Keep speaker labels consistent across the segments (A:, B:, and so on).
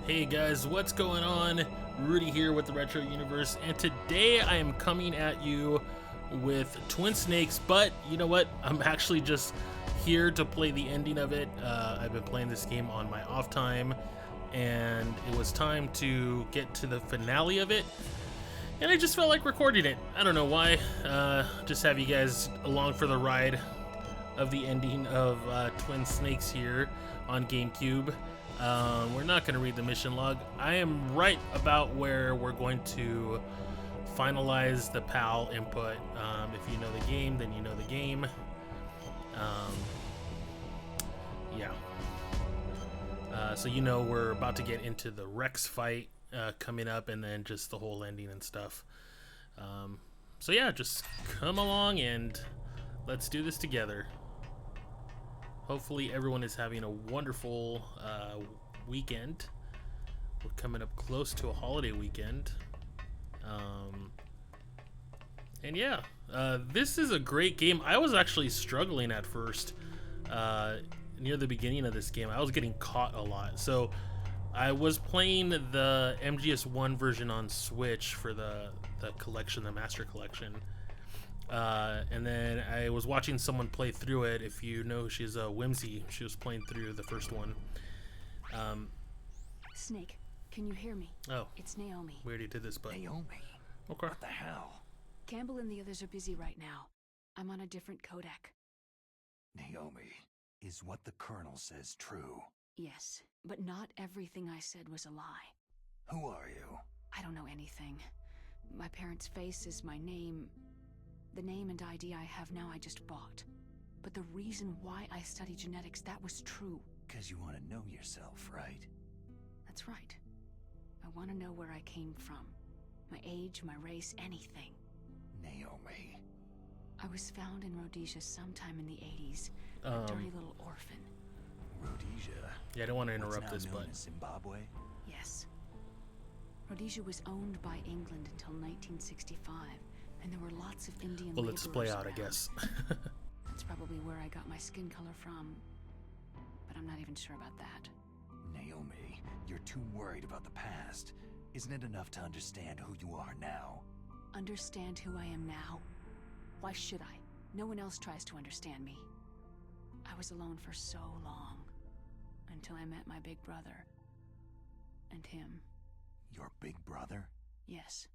A: Hey guys, what's going on? Rudy here with the Retro Universe, and today I am coming at you with Twin Snakes, but you know what? I'm actually just here to play the ending of it. I've been playing this game on my off time, and it was time to get to the finale of it, and I just felt like recording it. I don't know why. Just have you guys along for the ride of the ending of Twin Snakes here on GameCube. We're not going to read the mission log. I am right about where we're going to finalize the PAL input. If you know the game, then you know the game. Yeah. So you know we're about to get into the Rex fight coming up, and then just the whole ending and stuff. So yeah, just come along and let's do this together. Hopefully everyone is having a wonderful weekend. We're coming up close to a holiday weekend. And yeah, this is a great game. I was actually struggling at first near the beginning of this game. I was getting caught a lot. So I was playing the MGS1 version on Switch for the collection, the Master Collection. And then I was watching someone play through it. If you know, she's Whimsy. She was playing through the first one.
B: Snake, can you hear me?
A: Oh,
B: it's Naomi.
A: We already did this, but
C: Naomi?
A: okay.
C: What the hell?
B: Campbell and the others are busy right now. I'm on a different codec.
C: Naomi, is what the Colonel says true?
B: Yes, but not everything I said was a lie.
C: Who are you?
B: I don't know anything. My parents' face is my name. The name and ID I have now I just bought. But the reason why I study genetics, that was true.
C: 'Cause you want to know yourself, right?
B: That's right. I want to know where I came from. My age, my race, anything.
C: Naomi.
B: I was found in Rhodesia sometime in the 80s. A dirty little orphan.
C: Rhodesia?
A: Yeah, I don't want to
C: What's
A: interrupt
C: now
A: this,
C: known
A: but
C: as Zimbabwe?
B: Yes. Rhodesia was owned by England until 1965, and there were lots of Indian
A: well, let's play
B: laborers
A: out, I
B: around.
A: guess.
B: That's probably where I got my skin color from, but I'm not even sure about that.
C: Naomi, you're too worried about the past. Isn't it enough to understand who you are now?
B: Understand who I am now? Why should I? No one else tries to understand me. I was alone for so long, until I met my big brother. And him.
C: Your big brother?
B: Yes.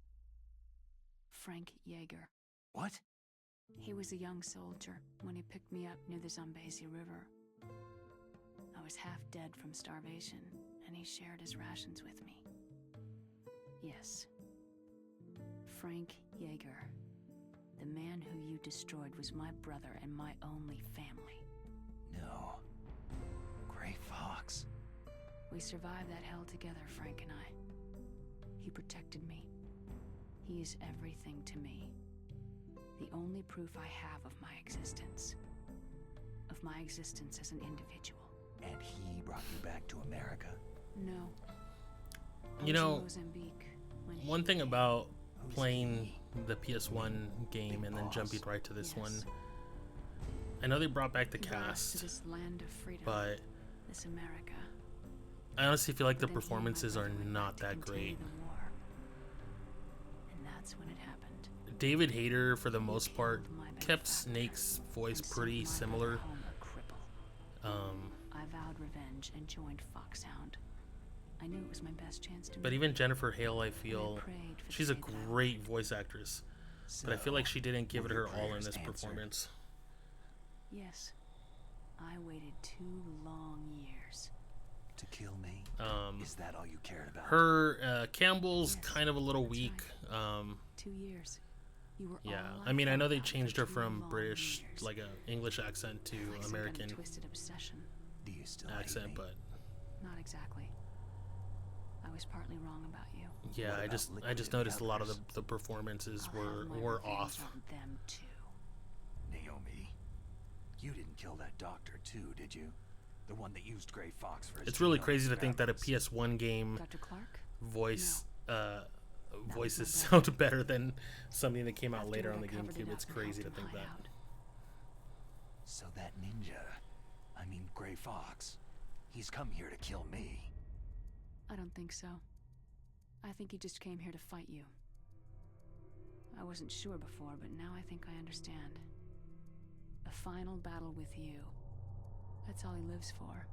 B: Frank Yeager.
C: What?
B: He was a young soldier when he picked me up near the Zambezi River. I was half dead from starvation, and he shared his rations with me. Yes. Frank Yeager. The man who you destroyed was my brother and my only family.
C: No. Gray Fox.
B: We survived that hell together, Frank and I. He protected me. He is everything to me. The only proof I have of my existence. Of my existence as an individual.
C: And he brought you back to America?
B: No.
A: You know,
B: Mozambique when
A: one
B: he
A: thing
B: came.
A: about
C: Who's
A: playing
C: he?
A: the PS1 game and then
C: boss.
A: jumping right to this
B: Yes.
A: one, I know they brought back the
B: He brought us to
A: cast,
B: this land of freedom,
A: but
B: this America.
A: I honestly feel like the
B: But then he and my
A: performances are
B: brother went
A: not
B: back to
A: that
B: continue
A: great.
B: the war. And that's when it happened.
A: David Hayter, for the
B: He
A: most part,
B: killed my
A: kept
B: benefactor
A: Snake's voice
B: and sent
A: pretty
B: my brother
A: similar.
B: home a cripple. I vowed revenge and joined Foxhound. I knew it was my best chance to
A: But
B: make
A: even
B: it.
A: Jennifer Hale, I
B: And I
A: feel
B: prayed for the
A: she's a
B: same power.
A: great voice actress, but I feel like she didn't give it
C: were
A: her
C: your
A: all in
C: prayers
A: this
C: answered?
A: performance.
B: Yes. I waited 2 long years.
C: To kill me? Is that all you cared about?
A: Her Campbell's
B: Yes,
A: kind of a little
B: that's
A: weak.
B: 2 years. You were
A: Yeah,
B: all
A: I mean, I know they
B: thought about
A: changed
B: for
A: her
B: 2
A: from
B: long
A: British,
B: years.
A: like a English accent to
B: Like some kind of
A: American
B: twisted obsession.
C: Do you still hate
A: accent,
C: me?
A: but
B: Not exactly. I was partly wrong about you.
A: yeah,
C: What
A: I
C: about
A: just
C: liquidating
A: noticed a lot of
C: others?
A: the performances
B: I'll have my
A: were
B: revenge
A: off.
B: on them too.
C: Naomi, you didn't kill that doctor too, did you? The one that used Gray Fox for his
A: It's really
C: genome
A: crazy to think that a
C: experiments.
A: PS1 game
B: Dr. Clark?
A: voice
B: was
A: voices
B: my
A: sound better than something that came out
B: After
A: later
B: I
A: on the
B: covered it
A: GameCube.
B: up
A: It's
B: and
A: crazy to
B: helped him
A: think
B: hide
A: that.
B: out.
C: So that ninja, I mean Gray Fox, he's come here to kill me.
B: I don't think so. I think he just came here to fight you. I wasn't sure before, but now I think I understand. A final battle with you. That's all he lives for.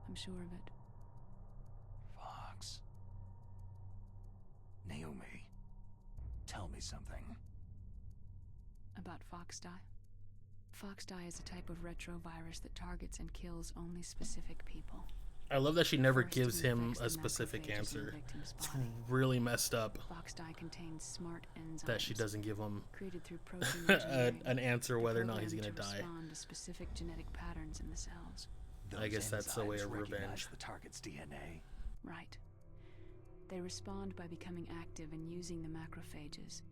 B: I'm sure of it.
C: Fox. Naomi, tell me something.
B: About Foxdie? Foxdie is a type of retrovirus that targets and kills only specific people.
A: I love that she never
B: First,
A: gives
B: it
A: him
B: infects
A: a
B: the
A: specific
B: macrophages in the
A: answer.
B: victim's
A: It's
B: body.
A: really messed up
B: Foxdie contains smart enzymes
A: that she doesn't give him
B: created through protein engineering
A: an answer whether or not he's
B: programmed
A: gonna
B: to
A: die.
B: respond to specific genetic patterns in the cells.
A: I guess that's the way
C: enzymes
A: of
C: recognize
A: revenge.
C: the target's DNA.
B: Right. They respond by becoming active and using the macrophages.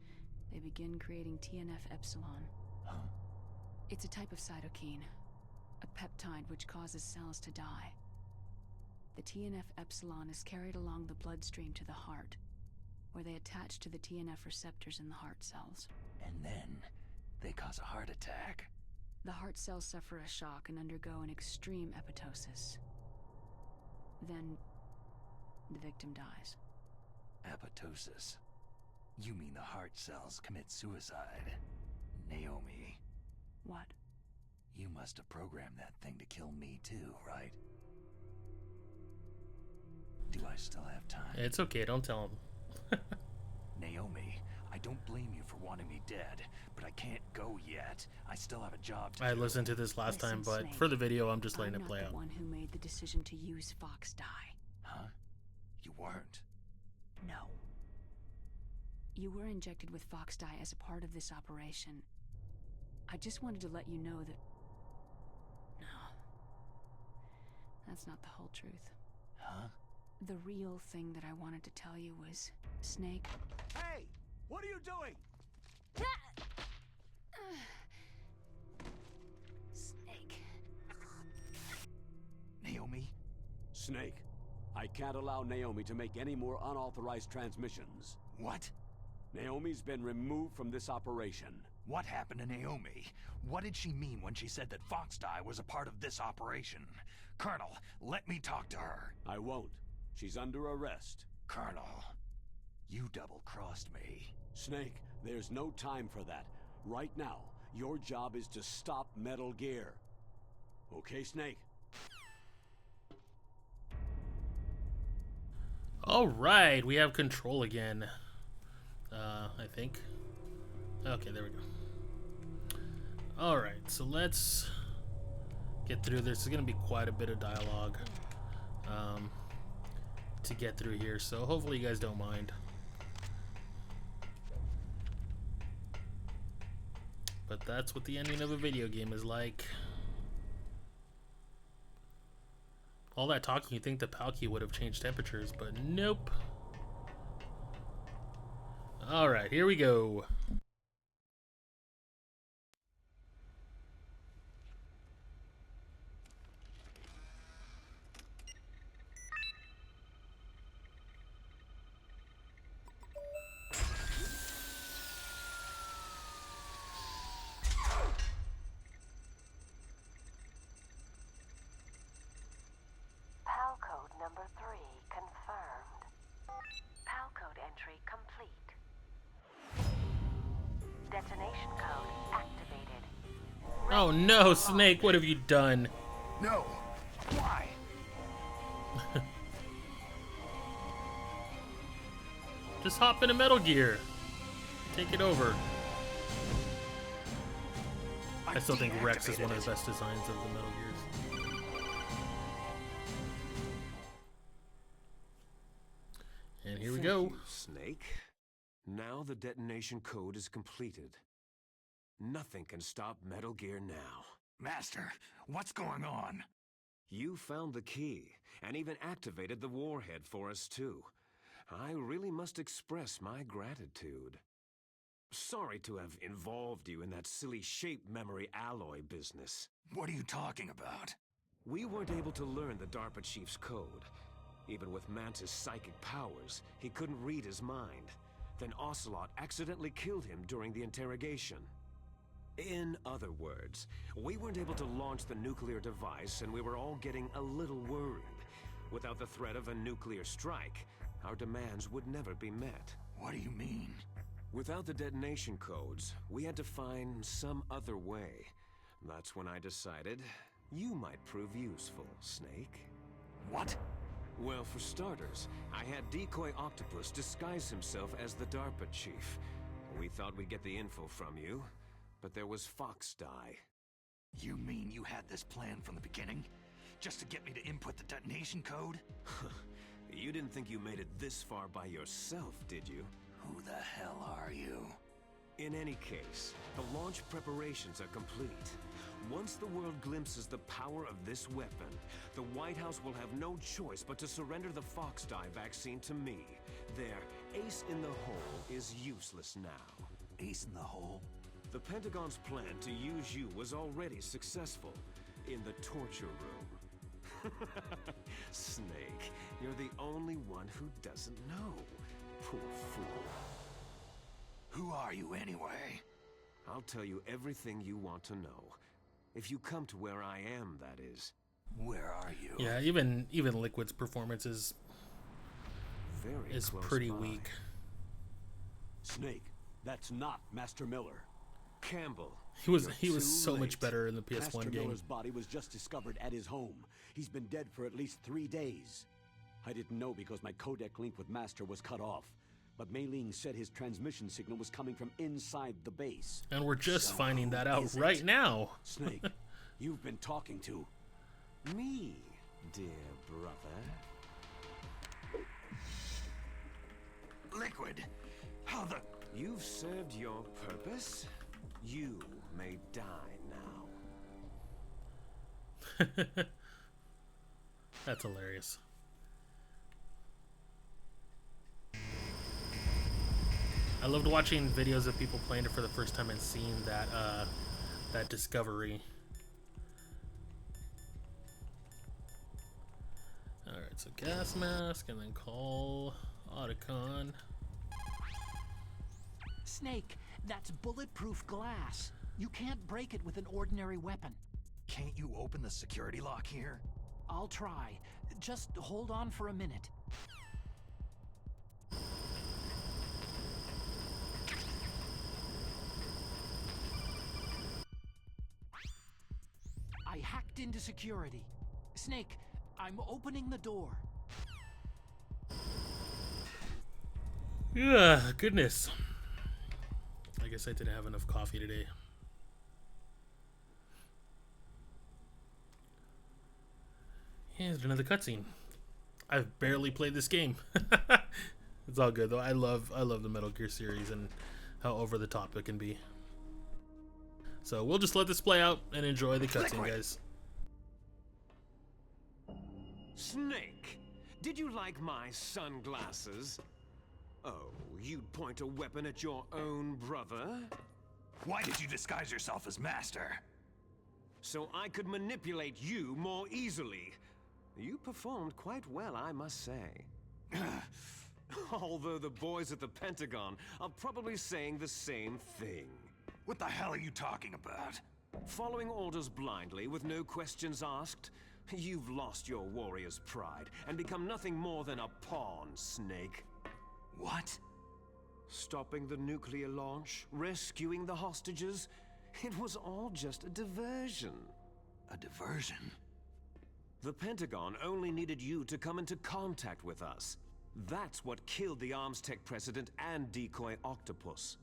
B: They begin creating TNF-epsilon.
C: Huh?
B: It's a type of cytokine, a peptide which causes cells to die. The TNF-epsilon is carried along the bloodstream to the heart, where they attach to the TNF receptors in the heart cells.
C: And then they cause a heart attack.
B: The heart cells suffer a shock and undergo an extreme apoptosis. Then, the victim dies.
C: Apoptosis. You mean the heart cells commit suicide? Naomi,
B: What?
C: you must have programmed that thing to kill me too, right? Do I still have time?
A: It's okay, don't tell him.
C: Naomi, I don't blame you for wanting me dead, but I can't go yet. I still have a job to
A: I
C: do.
A: listened to this last time,
B: Listen,
A: but
B: Snake,
A: for the video, I'm just letting
B: I'm
A: it play
B: not
A: out.
B: the one who made the decision to use Foxdie.
C: Huh? You weren't.
B: No. You were injected with Foxdie as a part of this operation. I just wanted to let you know that... No. That's not the whole truth.
C: Huh?
B: The real thing that I wanted to tell you was, Snake...
D: Hey! What are you doing?
B: Snake.
C: Naomi?
D: Snake, I can't allow Naomi to make any more unauthorized transmissions.
C: What?
D: Naomi's been removed from this operation.
C: What happened to Naomi? What did she mean when she said that Foxdie was a part of this operation? Colonel, let me talk to her.
D: I won't. She's under arrest.
C: Colonel, you double-crossed me.
D: Snake, there's no time for that. Right now, your job is to stop Metal Gear. Okay, Snake?
A: All right, we have control again. I think. Okay, there we go. All right, so let's get through this. There's gonna be quite a bit of dialogue to get through here, so hopefully you guys don't mind. But that's what the ending of a video game is like. All that talking, you think the Palkia would have changed temperatures, but nope. Alright, here we go.
E: PAL code number 3 confirmed. PAL code entry complete. Detonation code activated.
A: Oh no, Snake, what have you done?
C: No! Why?
A: Just hop into Metal Gear. Take it over. I still think Rex is one of the best designs of the Metal Gears. And here we
F: Thank
A: go.
F: you, Snake. Now the detonation code is completed. Nothing can stop Metal Gear now.
C: Master, what's going on?
F: You found the key, and even activated the warhead for us too. I really must express my gratitude. Sorry to have involved you in that silly shape memory alloy business.
C: What are you talking about?
F: We weren't able to learn the DARPA chief's code. Even with Mantis' psychic powers, he couldn't read his mind. Then Ocelot accidentally killed him during the interrogation. In other words, we weren't able to launch the nuclear device and we were all getting a little worried. Without the threat of a nuclear strike, our demands would never be met.
C: What do you mean?
F: Without the detonation codes, we had to find some other way. That's when I decided you might prove useful, Snake.
C: What?
F: Well, for starters, I had Decoy Octopus disguise himself as the DARPA chief. We thought we'd get the info from you, but there was Foxdie.
C: You mean you had this plan from the beginning? Just to get me to input the detonation code?
F: You didn't think you made it this far by yourself, did you?
C: Who the hell are you?
F: In any case, the launch preparations are complete. Once the world glimpses the power of this weapon, the White House will have no choice but to surrender the Foxdie vaccine to me. Their ace in the hole is useless now.
C: Ace in the hole?
F: The Pentagon's plan to use you was already successful in the torture room. Snake, you're the only one who doesn't know. Poor fool.
C: Who are you anyway?
F: I'll tell you everything you want to know. If you come to where I am, that is.
C: Where are you?
A: Yeah, even Liquid's performance is
F: Close
A: pretty
F: by.
A: weak.
D: Snake, that's not Master Miller.
F: Campbell.
A: He was
F: you're
A: so
F: too
A: much
F: late.
A: better in the PS1
D: Master
A: game.
D: Miller's body was just discovered at his home. He's been dead for at least 3 days. I didn't know because my codec link with Master was cut off. But Mei Ling said his transmission signal was coming from inside the base.
A: And we're just
C: So
A: finding that
C: who
A: out
C: is it?
A: right now.
D: Snake, you've been talking to...
F: Me, dear brother.
C: Liquid! How the...
F: You've served your purpose. You may die now.
A: That's hilarious. I loved watching videos of people playing it for the first time and seeing that discovery. Alright, so gas mask and then call Otacon.
G: Snake, that's bulletproof glass. You can't break it with an ordinary weapon.
C: Can't you open the security lock here?
G: I'll try. Just hold on for a minute. I hacked into security. Snake, I'm opening the door.
A: Yeah, goodness. I guess I didn't have enough coffee today. Here's another cutscene. I've barely played this game. It's all good though. I love the Metal Gear series and how over the top it can be. So we'll just let this play out and enjoy the cutscene,
C: Liquid.
A: guys.
F: Snake, did you like my sunglasses? Oh, you'd point a weapon at your own brother?
C: Why did you disguise yourself as Master?
F: So I could manipulate you more easily. You performed quite well, I must say. Although the boys at the Pentagon are probably saying the same thing.
C: What the hell are you talking about?
F: Following orders blindly with no questions asked, you've lost your warrior's pride and become nothing more than a pawn, Snake.
C: What?
F: Stopping the nuclear launch, rescuing the hostages, it was all just a diversion.
C: A diversion?
F: The Pentagon only needed you to come into contact with us. That's what killed the ArmsTech president and Decoy Octopus.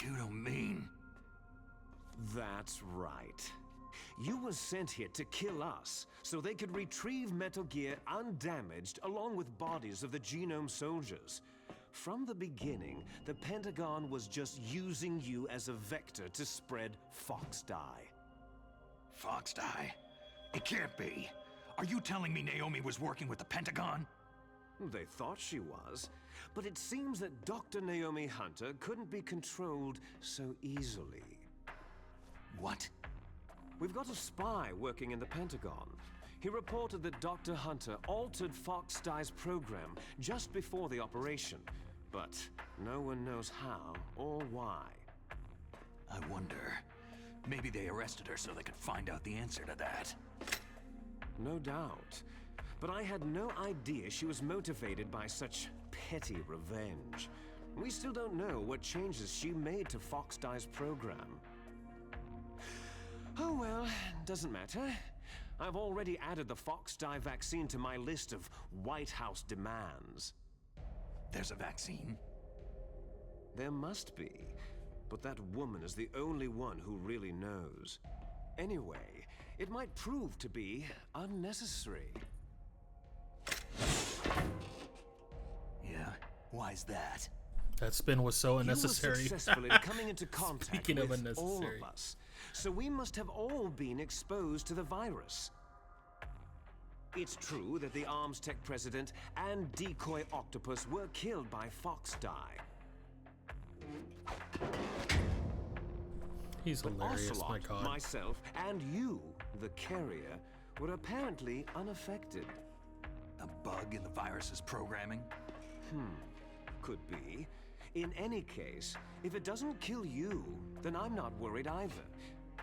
C: You don't mean...
F: That's right. You were sent here to kill us, so they could retrieve Metal Gear undamaged along with bodies of the Genome soldiers. From the beginning, the Pentagon was just using you as a vector to spread Foxdie.
C: Foxdie? It can't be. Are you telling me Naomi was working with the Pentagon?
F: They thought she was, but it seems that Dr. Naomi Hunter couldn't be controlled so easily.
C: What?
F: We've got a spy working in the Pentagon. He reported that Dr. Hunter altered Foxdie's program just before the operation, but no one knows how or why.
C: I wonder. Maybe they arrested her so they could find out the answer to that.
F: No doubt. but I had no idea she was motivated by such petty revenge. We still don't know what changes she made to Foxdie's program. Oh well, doesn't matter. I've already added the Foxdie vaccine to my list of White House demands.
C: There's a vaccine?
F: There must be, but that woman is the only one who really knows. Anyway, it might prove to be unnecessary.
C: Yeah? Why's that?
A: That spin was so unnecessary.
F: You were successful in coming into contact
A: Speaking of
F: with
A: unnecessary.
F: all of us, so we must have all been exposed to the virus. It's true that the ArmsTech president and decoy octopus were killed by Foxdie.
A: He's
F: But
A: hilarious,
F: Ocelot,
A: my god.
F: myself, and you, the carrier, were apparently unaffected.
C: A bug in the virus's programming?
F: Could be. In any case, if it doesn't kill you, then I'm not worried either.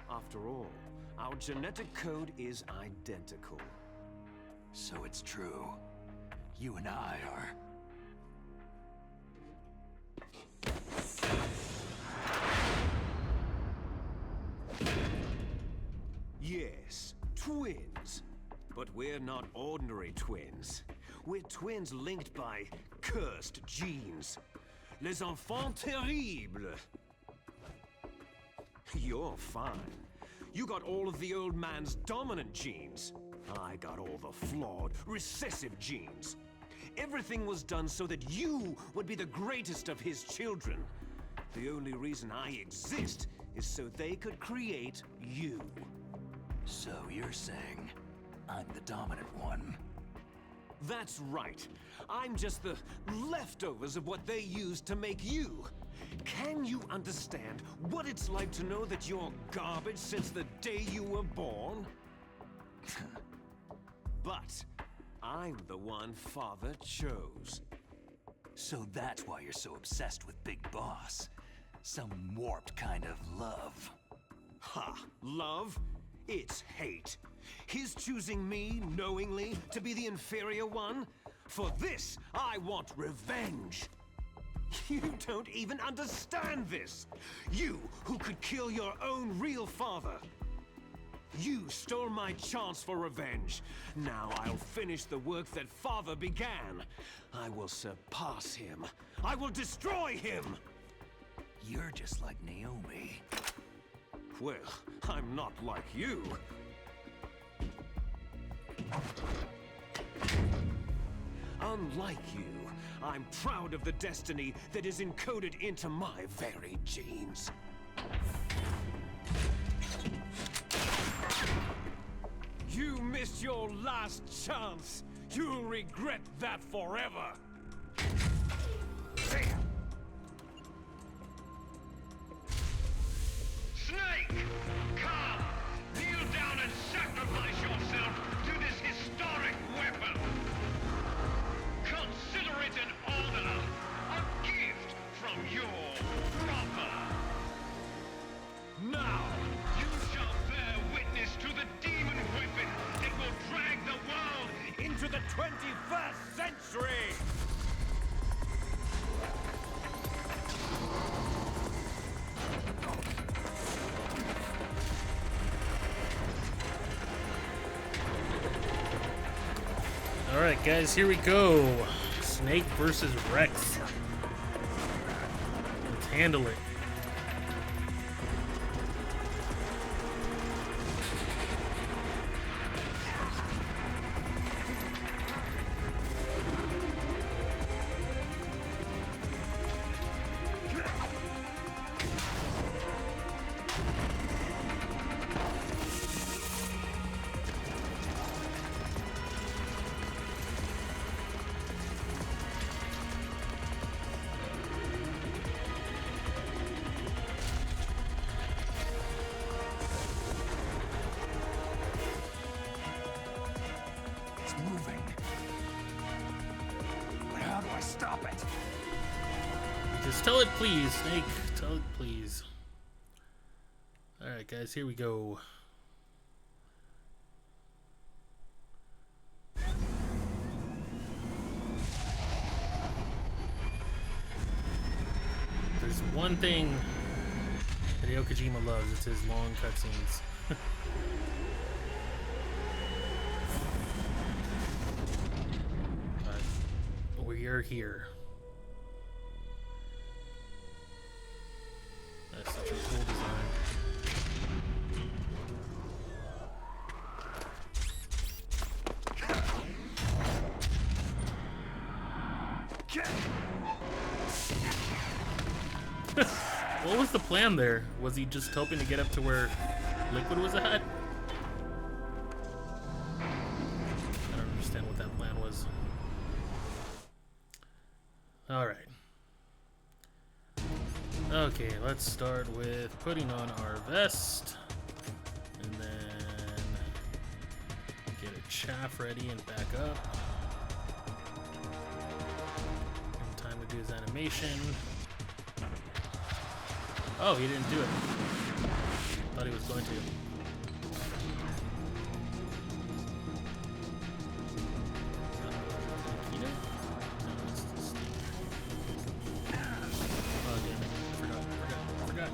F: After all, our genetic code is identical.
C: So it's true. You and I are...
F: Yes, twins. But we're not ordinary twins. We're twins linked by cursed genes. Les enfants terribles. You're fine. You got all of the old man's dominant genes. I got all the flawed, recessive genes. Everything was done so that you would be the greatest of his children. The only reason I exist is so they could create you.
C: So you're saying I'm the dominant one?
F: That's right. I'm just the leftovers of what they used to make you. Can you understand what it's like to know that you're garbage since the day you were born? But I'm the one Father chose.
C: So that's why you're so obsessed with Big Boss. Some warped kind of love.
F: Ha! Love? It's hate. His choosing me, knowingly, to be the inferior one? For this, I want revenge. You don't even understand this! You, who could kill your own real father! You stole my chance for revenge. Now I'll finish the work that Father began. I will surpass him. I will destroy him!
C: You're just like Naomi.
F: Well, I'm not like you. Unlike you, I'm proud of the destiny that is encoded into my very genes. You missed your last chance. You'll regret that forever.
H: Snake! Come! Kneel down and sacrifice yourself to this historic weapon! Consider it an honor, a gift from your brother!
F: Now!
H: You shall bear witness to the demon weapon that will drag the world
F: Into the 21st century!
A: Alright, guys, here we go. Snake versus Rex. Let's handle it.
C: It's moving. But how do I stop it?
A: Just tell it please, Snake. Tell it please. Alright, guys, here we go. one thing Hideo Kojima loves, it's his long cutscenes. But we're here. That's such a cool design. What was the plan there? Was he just hoping to get up to where Liquid was at? I don't understand what that plan was. Alright. Okay, let's start with putting on our vest. And then get a chaff ready and back up. And time to do his animation. Oh, he didn't do it. Thought he was going to. Oh, damn it. I forgot.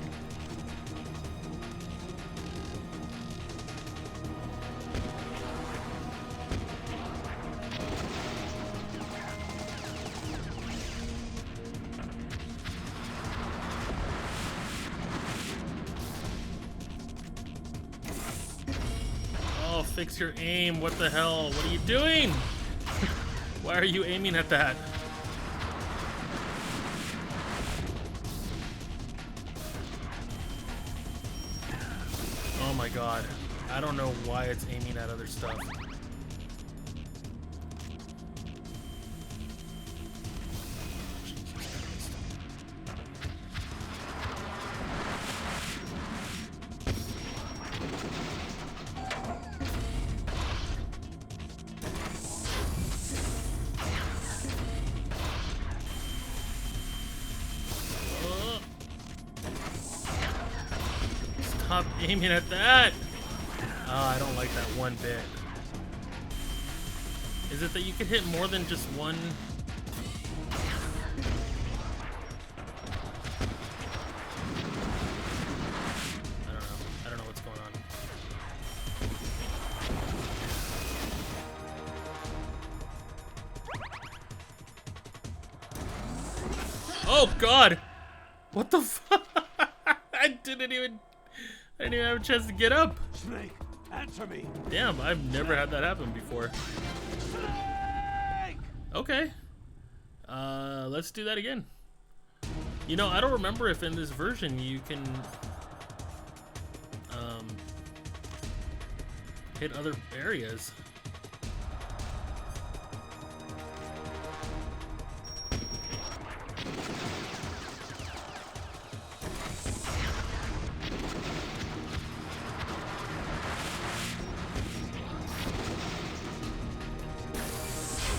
A: Oh, fix your aim. What the hell? What are you doing? Why are you aiming at that? Oh my god. I don't know why it's aiming at other stuff. Stop aiming at that! Oh, I don't like that one bit. Is it that you can hit more than just one? I don't know. I don't know what's going on. Oh god! What the fuck? I didn't even have a chance to get up.
D: Snake, answer me.
A: Damn, I've never had that happen before.
D: Snake!
A: Okay. Let's do that again. You know, I don't remember if in this version you can hit other areas.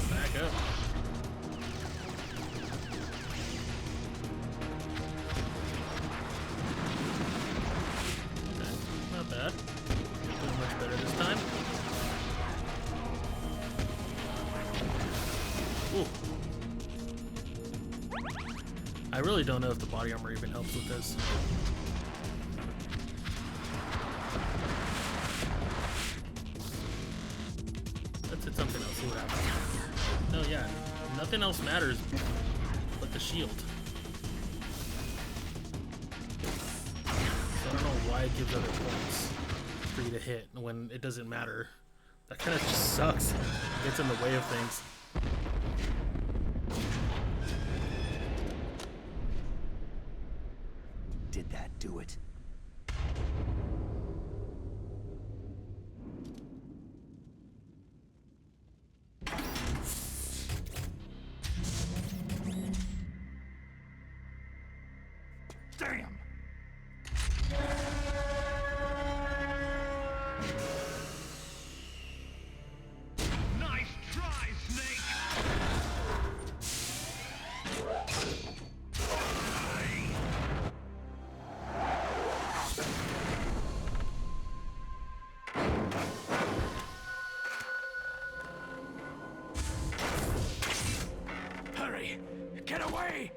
A: Back up. Okay, not bad. Doing much better this time. Ooh. I really don't know if the body armor even helps with this. Let's hit something else, see what happens. No, yeah, nothing else matters but the shield. So I don't know why it gives other points for you to hit when it doesn't matter. That kind of just sucks. It gets in the way of things.
D: Did that do it?
C: Damn!
H: Nice try, Snake!
D: Hurry! Get away!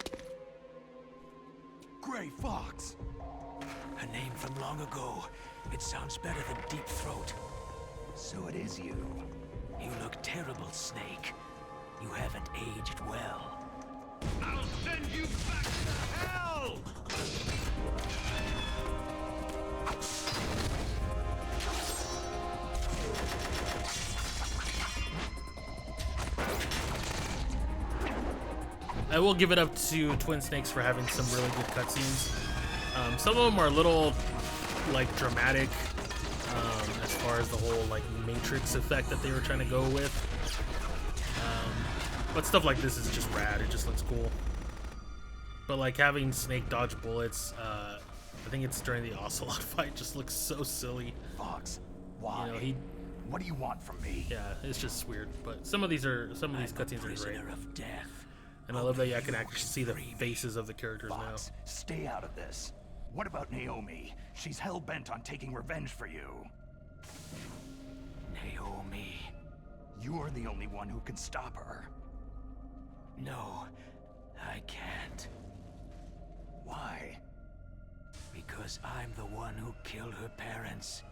C: Gray Fox.
I: A name from long ago. It sounds better than Deep Throat.
C: So it is you.
I: You look terrible, Snake. You haven't aged well.
H: I'll send you back to hell!
A: I will give it up to Twin Snakes for having some really good cutscenes. Some of them are a little like dramatic as far as the whole like Matrix effect that they were trying to go with. But stuff like this is just rad. It just looks cool. But like having Snake dodge bullets, I think it's during the Ocelot fight, just looks so silly.
C: Fox, why?
A: You know,
C: what do you want from me?
A: Yeah, it's just weird. But some of these cutscenes are great.
I: Of death.
A: And I love that I can actually see the faces of the characters
C: Fox,
A: now.
C: Stay out of this. What about Naomi? She's hell-bent on taking revenge for you.
I: Naomi.
C: You're the only one who can stop her.
I: No, I can't.
C: Why?
I: Because I'm the one who killed her parents.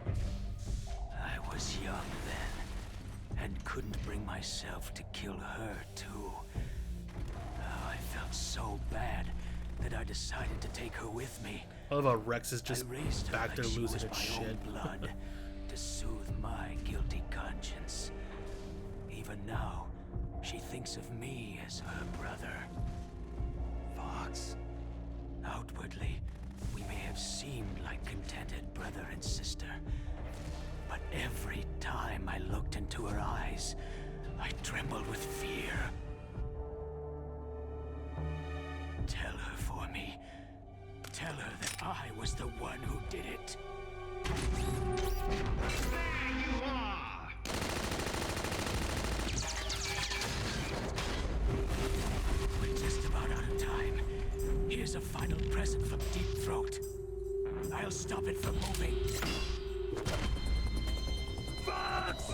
I: I was young then, and couldn't bring myself to kill her too. Oh, I felt so bad that I decided to take her with me.
A: I love how Rex is just
I: I raised her
A: back there
I: like she
A: losing
I: was
A: its
I: my own
A: shit.
I: blood to soothe my guilty conscience. Even now, she thinks of me as her brother.
C: Fox.
I: Outwardly, we may have seemed like contented brother and sister. But every time I looked into her eyes, I trembled with fear. Tell her for me. Tell her that I was the one who did it.
H: There you are!
I: We're just about out of time. Here's a final present from Deep Throat. I'll stop it from moving.
H: Fox!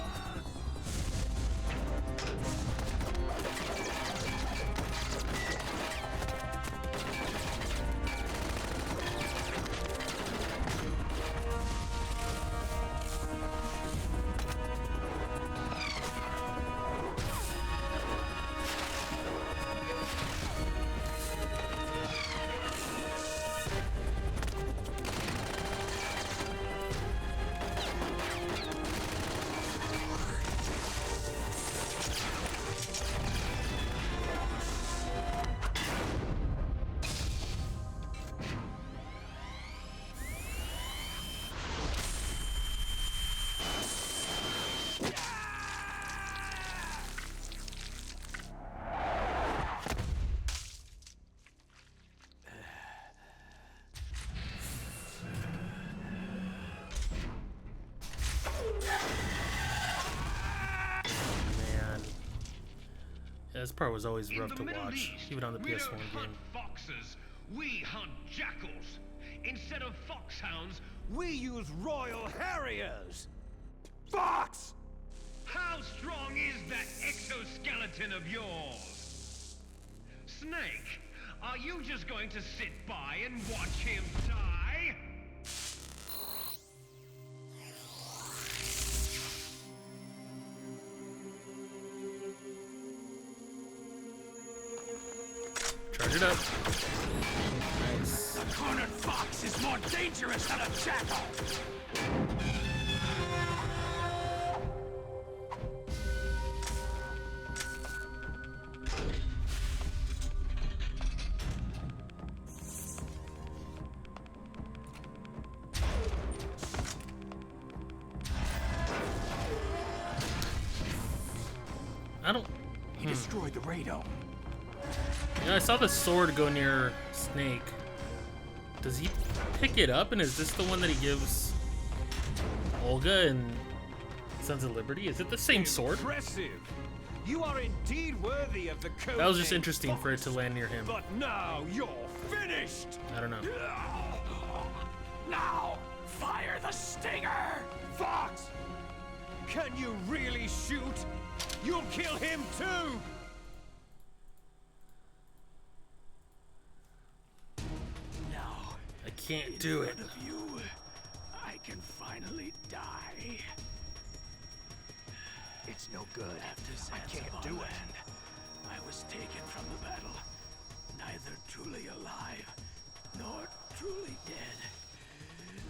A: Man. Yeah, this part was always rough to
H: Middle
A: watch,
H: East,
A: even on the
H: we
A: PS1
H: don't hunt
A: game.
H: foxes, we hunt jackals. Instead of foxhounds,
F: We use Royal Harriers!
C: Fox!
H: how strong is that exoskeleton of yours? Snake, are you just going to sit by and watch him die?
A: Charge it up. Nice.
I: A cornered fox is more dangerous than a jackal!
A: I don't.
C: He destroyed the radome.
A: Yeah, I saw the sword go near Snake. Does he pick it up, and is this the one that he gives Olga in Sons of Liberty? Is it the same sword?
F: Impressive! You are indeed worthy of the code.
A: That was just interesting for it to land near him.
F: But now you're finished!
A: I don't know.
I: Now, fire the stinger!
F: Fox! Can you really shoot? You'll kill him too!
A: can't do it.
I: Of you, I can finally die.
C: It's no good.
I: After
C: I can't do it.
I: I was taken from the battle, neither truly alive nor truly dead.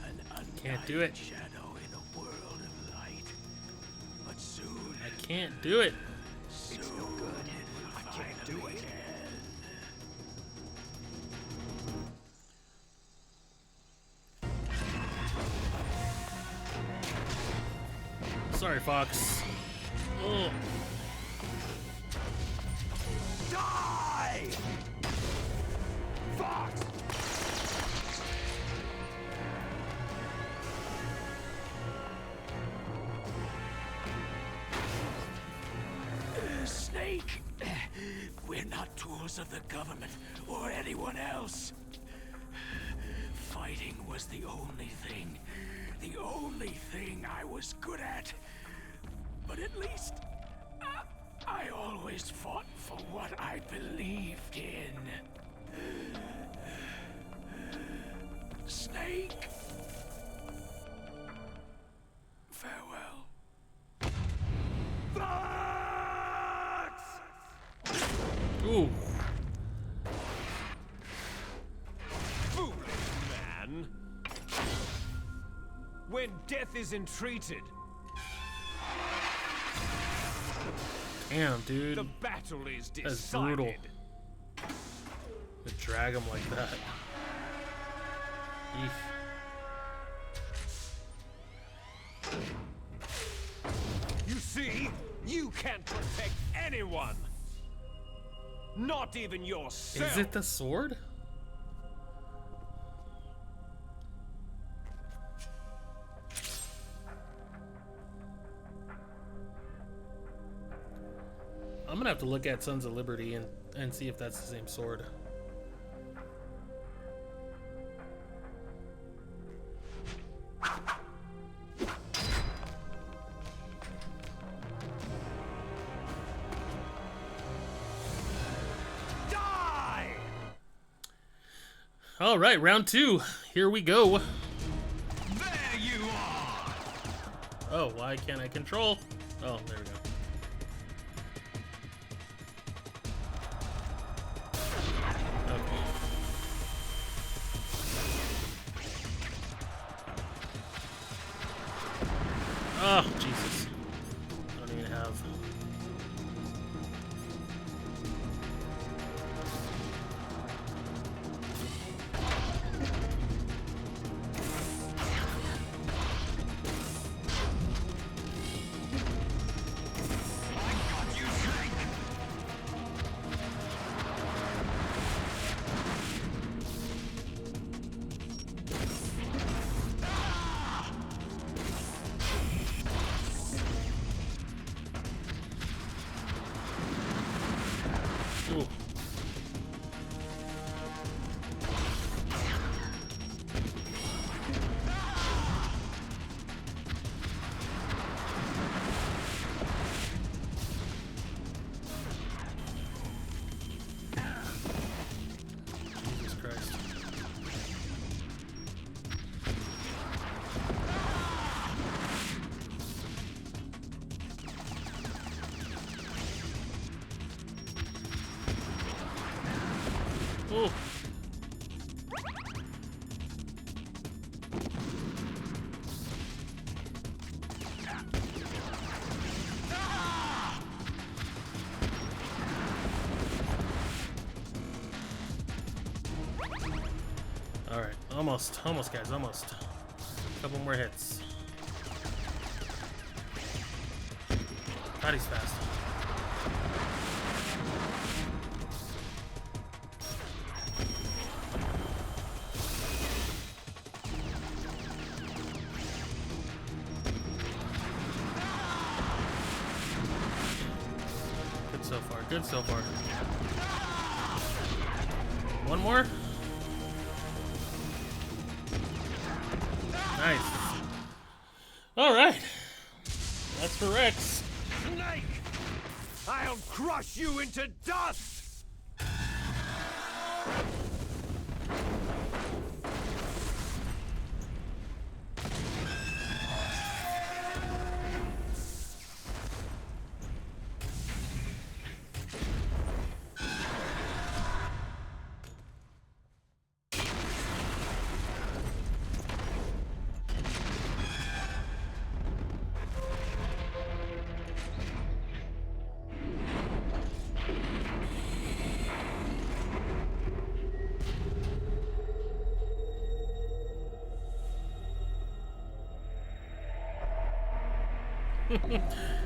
I: An
A: Can't do it.
I: shadow in a world of light. But soon,
A: I can't do it.
C: It's no good. I can't do it.
A: Sorry, Fox. Oh.
C: Die! Fox!
I: Snake, we're not tools of the government or anyone else. Fighting was the only thing I was good at. But at least I always fought for what I believed in. Snake, farewell.
A: Ooh.
F: Foolish man! When death is entreated,
A: Damn, dude.
F: the battle is decided.
A: That's brutal. To drag him like that. Eef.
F: You see, you can't protect anyone. Not even yourself.
A: Is it the sword? I'm gonna have to look at Sons of Liberty and see if that's the same sword.
C: Die!
A: All right, round 2. Here we go.
H: There you are!
A: Oh, why can't I control? Oh, there we go. Okay. Oh, Jesus. I don't even have...
H: I got you, Snake!
A: Ooh. Jesus Christ. Ooh. All right, almost, guys, almost. A couple more hits. God, he's fast. Good so far, good so far. One more. Nice. All right. That's for Rex.
F: Snake! I'll crush you into dust!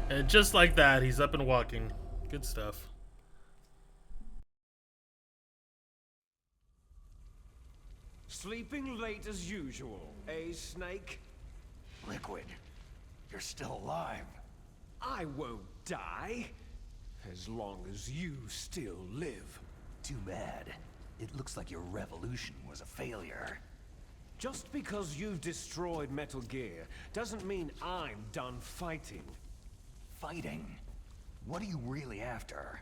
A: And just like that, he's up and walking. Good stuff.
F: Sleeping late as usual, eh, Snake?
C: Liquid, you're still alive.
F: I won't die, as long as you still live.
C: Too bad. It looks like your revolution was a failure.
F: Just because you've destroyed Metal Gear doesn't mean I'm done fighting.
C: Fighting? What are you really after?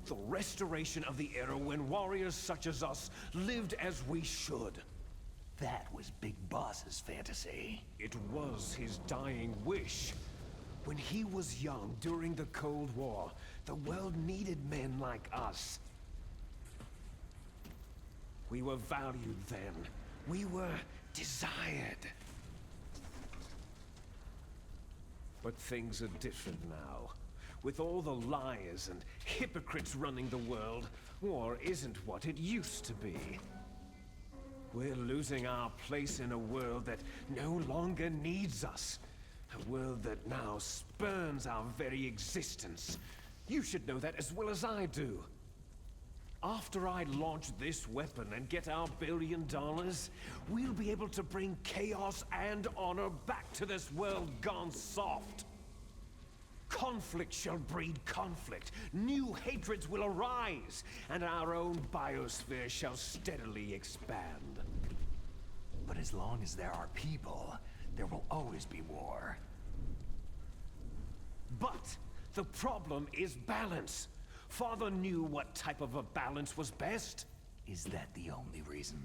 F: The restoration of the era when warriors such as us lived as we should.
C: That was Big Boss's fantasy.
F: It was his dying wish. When he was young during the Cold War, the world needed men like us. We were valued then. We were desired. But things are different now. With all the liars and hypocrites running the world, war isn't what it used to be. We're losing our place in a world that no longer needs us. A world that now spurns our very existence. You should know that as well as I do. After I launch this weapon and get our $1 billion, we'll be able to bring chaos and honor back to this world gone soft. Conflict shall breed conflict, new hatreds will arise, and our own biosphere shall steadily expand.
C: But as long as there are people, there will always be war.
F: But the problem is balance. Father knew what type of a balance was best.
C: Is that the only reason?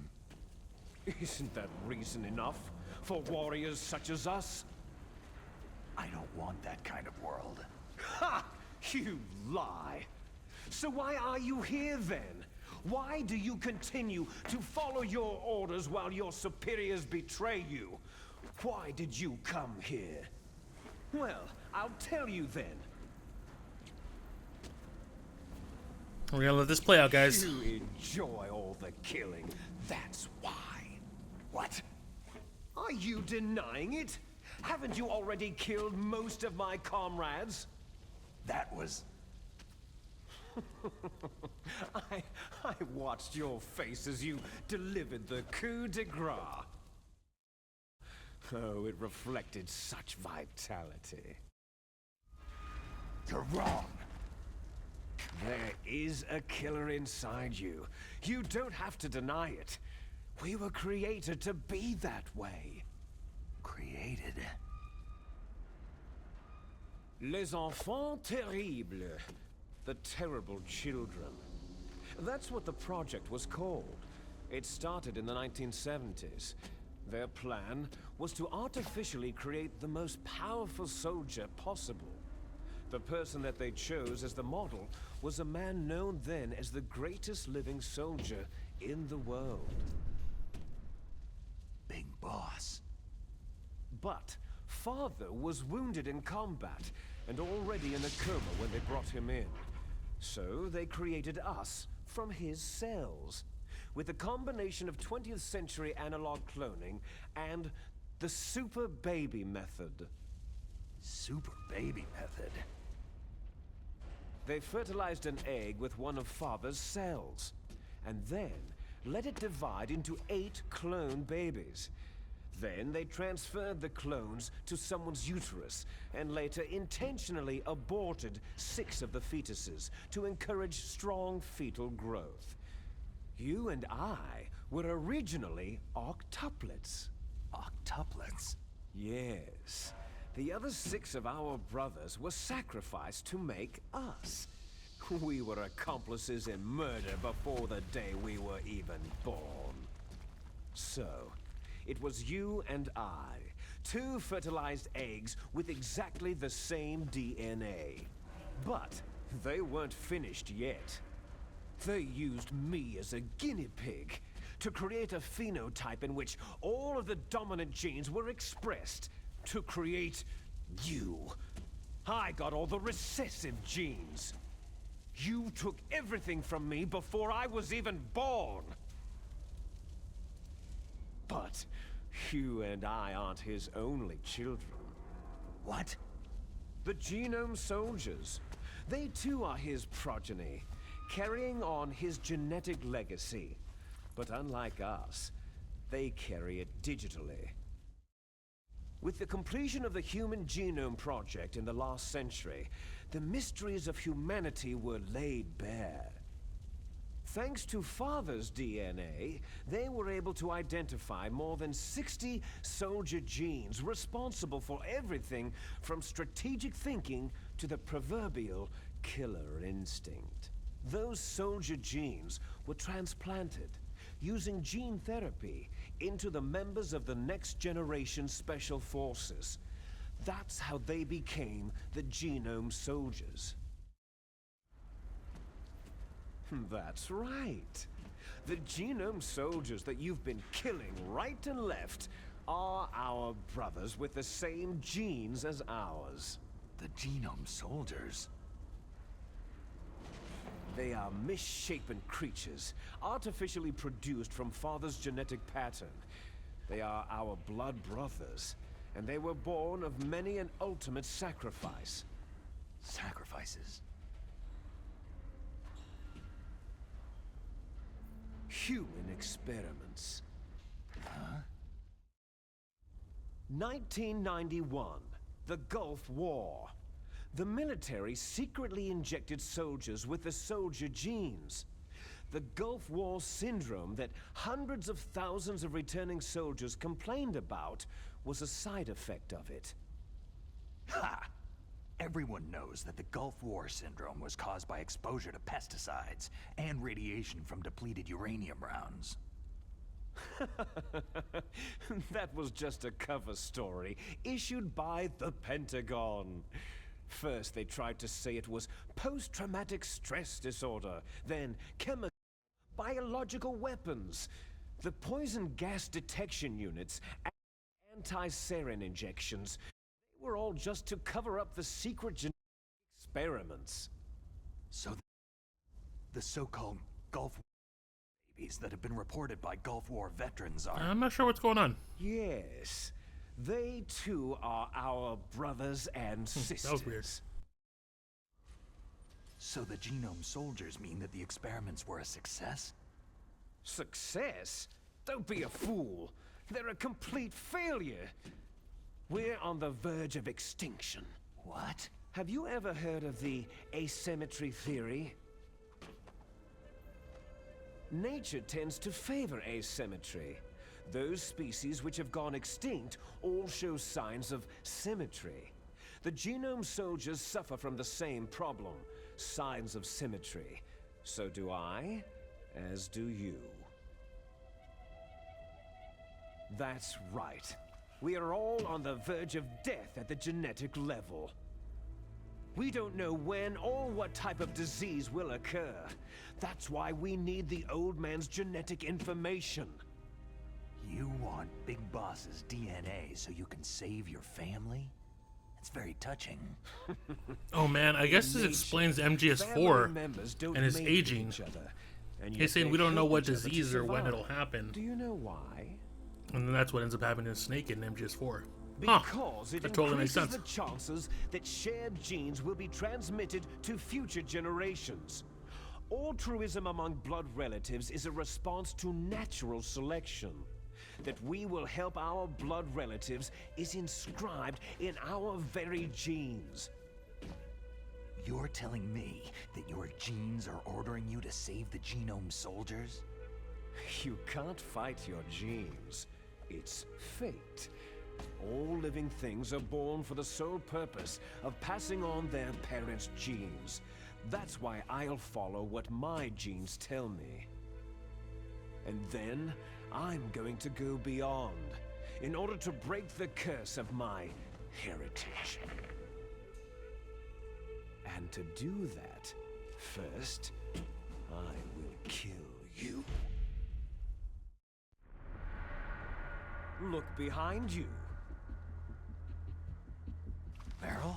F: Isn't that reason enough for warriors such as us?
C: I don't want that kind of world.
F: Ha! You lie! So why are you here then? Why do you continue to follow your orders while your superiors betray you? Why did you come here? Well, I'll tell you then.
A: We're gonna let this play out, guys.
F: You enjoy all the killing. That's why.
C: What?
F: Are you denying it? Haven't you already killed most of my comrades?
C: That was...
F: I watched your face as you delivered the coup de grace. Oh, it reflected such vitality.
C: You're wrong.
F: There is a killer inside you. You don't have to deny it. We were created to be that way.
C: Created?
F: Les enfants terribles. The terrible children. That's what the project was called. It started in the 1970s. Their plan was to artificially create the most powerful soldier possible. The person that they chose as the model was a man known then as the greatest living soldier in the world.
C: Big Boss.
F: But Father was wounded in combat and already in a coma when they brought him in. So they created us from his cells, with a combination of 20th century analog cloning and the Super Baby method.
C: Super Baby method?
F: They fertilized an egg with one of Father's cells, and then let it divide into 8 clone babies. Then they transferred the clones to someone's uterus, and later intentionally aborted 6 of the fetuses to encourage strong fetal growth. You and I were originally octuplets.
C: Octuplets?
F: Yes. The other 6 of our brothers were sacrificed to make us. We were accomplices in murder before the day we were even born. So, it was you and I, 2 fertilized eggs with exactly the same DNA. But they weren't finished yet. They used me as a guinea pig to create a phenotype in which all of the dominant genes were expressed to create you. I got all the recessive genes. You took everything from me before I was even born. But you and I aren't his only children.
C: What?
F: The Genome Soldiers. They too are his progeny, carrying on his genetic legacy. But unlike us, they carry it digitally. With the completion of the Human Genome Project in the last century, the mysteries of humanity were laid bare. Thanks to Father's DNA, they were able to identify more than 60 soldier genes responsible for everything from strategic thinking to the proverbial killer instinct. Those soldier genes were transplanted using gene therapy into the members of the Next Generation Special Forces. That's how they became the Genome Soldiers. That's right. The Genome Soldiers that you've been killing right and left are our brothers with the same genes as ours.
C: The Genome Soldiers?
F: They are misshapen creatures, artificially produced from Father's genetic pattern. They are our blood brothers, and they were born of many an ultimate sacrifice.
C: Sacrifices?
F: Human experiments.
C: Huh?
F: 1991, the Gulf War. The military secretly injected soldiers with the soldier genes. The Gulf War syndrome that hundreds of thousands of returning soldiers complained about was a side effect of it.
C: Ha! Everyone knows that the Gulf War syndrome was caused by exposure to pesticides and radiation from depleted uranium rounds.
F: That was just a cover story issued by the Pentagon. First, they tried to say it was post-traumatic stress disorder, then chemical, biological weapons. The poison gas detection units and anti-sarin injections, they were all just to cover up the secret genetic experiments.
C: So the so-called Gulf War babies that have been reported by Gulf War veterans are...
A: I'm not sure what's going on.
F: Yes. They too are our brothers and sisters.
A: That was weird.
C: So the Genome Soldiers mean that the experiments were a success?
F: Success? Don't be a fool. They're a complete failure. We're on the verge of extinction.
C: What?
F: Have you ever heard of the asymmetry theory? Nature tends to favor asymmetry. Those species which have gone extinct all show signs of symmetry. The Genome Soldiers suffer from the same problem, signs of symmetry. So do I, as do you. That's right. We are all on the verge of death at the genetic level. We don't know when or what type of disease will occur. That's why we need the old man's genetic information.
C: You want Big Boss's DNA so you can save your family? It's very touching.
A: Oh man, I guess this explains MGS4 and his aging. He's saying we don't know what disease or when it'll happen.
F: Do you know why?
A: And then that's what ends up happening to Snake in MGS4.
F: Because it
A: that totally makes
F: increases
A: sense.
F: the chances that shared genes will be transmitted to future generations. Altruism among blood relatives is a response to natural selection. That we will help our blood relatives is inscribed in our very genes.
C: You're telling me that your genes are ordering you to save the Genome Soldiers?
F: You can't fight your genes. It's fate. All living things are born for the sole purpose of passing on their parents' genes. That's why I'll follow what my genes tell me. And then I'm going to go beyond in order to break the curse of my heritage. And to do that, first, I will kill you. Look behind you.
C: Meryl?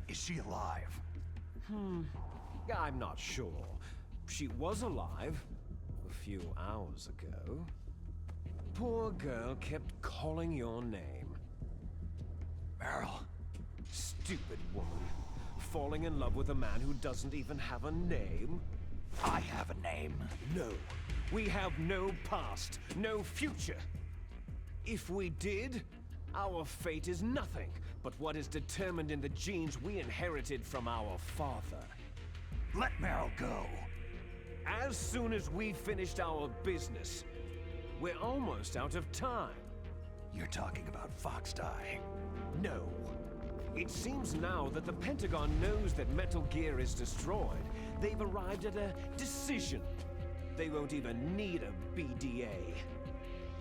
C: Is she alive?
F: I'm not sure. She was alive a few hours ago. Poor girl kept calling your name.
C: Meryl.
F: Stupid woman. Falling in love with a man who doesn't even have a name?
C: I have a name.
F: No. We have no past, no future. If we did, our fate is nothing but what is determined in the genes we inherited from our father.
C: Let Meryl go.
F: As soon as we finished our business, we're almost out of time.
C: You're talking about Fox Die.
F: No. It seems now that the Pentagon knows that Metal Gear is destroyed. They've arrived at a decision. They won't even need a BDA.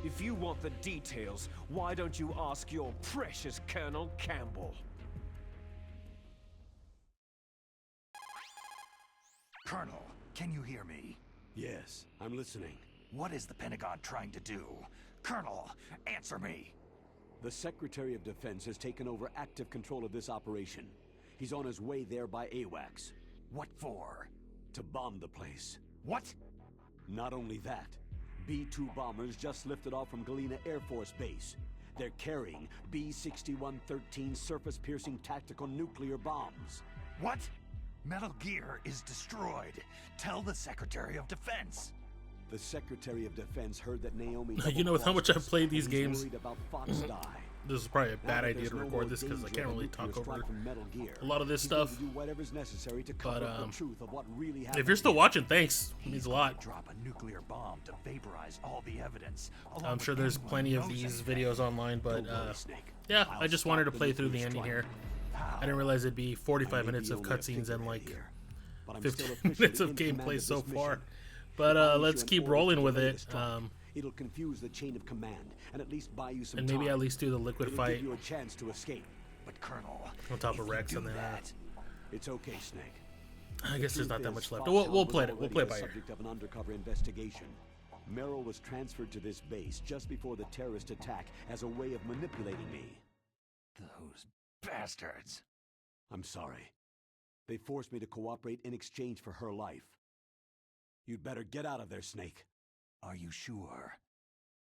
F: If you want the details, why don't you ask your precious Colonel Campbell?
C: Colonel, can you hear me?
D: Yes, I'm listening.
C: What is the Pentagon trying to do? Colonel, answer me!
D: The Secretary of Defense has taken over active control of this operation. He's on his way there by AWACS.
C: What for?
D: To bomb the place.
C: What?
D: Not only that, B-2 bombers just lifted off from Galena Air Force Base. They're carrying B-6113 surface-piercing tactical nuclear bombs.
C: What? Metal Gear is destroyed. Tell the Secretary of Defense.
D: The Secretary of Defense heard that Naomi...
A: You know, with how much I've played these
D: and he's
A: games,
D: worried about Fox Die.
A: this is probably a
D: Now
A: bad
D: that
A: idea
D: there's
A: to
D: no
A: record
D: more
A: this because I
D: danger
A: can't
D: of a
A: really
D: nuclear
A: talk over
D: strike from Metal Gear,
A: a lot of this
D: he's going
A: stuff.
D: to do whatever's necessary to cover
A: But
D: up the truth of what really happened.
A: if you're still
D: here.
A: watching, thanks. It means a lot.
C: Drop a nuclear bomb to vaporize all the evidence.
A: I'm sure there's plenty of these videos online, but
D: Don't worry, Snake.
A: yeah,
D: I'll
A: I just
D: stop
A: wanted to
D: the
A: play through the
D: nuclear
A: ending
D: strike.
A: here.
C: How?
A: I didn't realize it'd be
D: I
A: 45
D: may
A: minutes
D: be
A: of
D: only a
A: cutscenes and
D: figurehead
A: like
D: here, but I'm
A: 15
D: still officially
A: minutes of
D: in command
A: gameplay
D: of
A: so
D: this
A: far.
D: mission.
A: But
D: If I issue
A: let's
D: an
A: keep
D: order
A: rolling
D: to
A: with
D: delay the
A: it.
D: strike, it'll confuse the chain of command and at least buy you some
A: And
D: time.
A: maybe at least do the liquid
D: It'll
A: fight
D: give you a chance to escape.
C: But Colonel,
A: on top
C: if
A: of
C: you
A: Rex,
C: do
A: and then
C: that,
D: It's okay, Snake.
A: I guess there's
D: Truth
A: not that
D: is,
A: much left.
D: Foxhound
A: We'll
D: was
A: play it. We'll
D: already
A: play it
D: the
A: by ear.
D: subject of an undercover investigation. Merrill was transferred to this base just before the terrorist attack as a way of manipulating me.
C: those bastards.
D: I'm sorry. They forced me to cooperate in exchange for her life. You'd better get out of there, Snake.
C: Are you sure?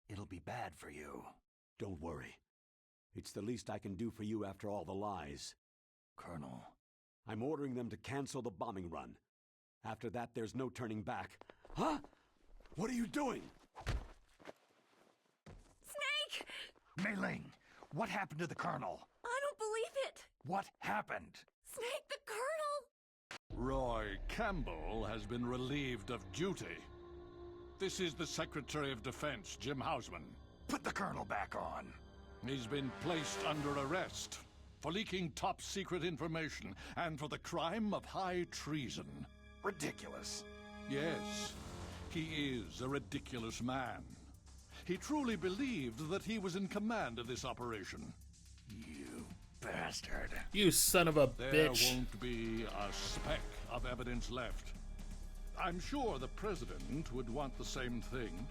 C: It'll be bad for you.
D: Don't worry. It's the least I can do for you after all the lies.
C: Colonel.
D: I'm ordering them to cancel the bombing run. After that, there's no turning back. Huh? What are you doing?
J: Snake!
C: Mei Ling, what happened to the Colonel?
J: I don't believe it!
C: What happened?
J: Snake, the Colonel!
K: Roy Campbell has been relieved of duty. This is the Secretary of Defense, Jim Hausman.
C: Put the Colonel back on.
K: He's been placed under arrest for leaking top-secret information and for the crime of high treason.
C: Ridiculous.
K: Yes, he is a ridiculous man. He truly believed that he was in command of this operation.
C: You bastard.
A: You son of a
K: There
A: bitch.
K: won't be a speck of evidence left. I'm sure the President would want the same thing.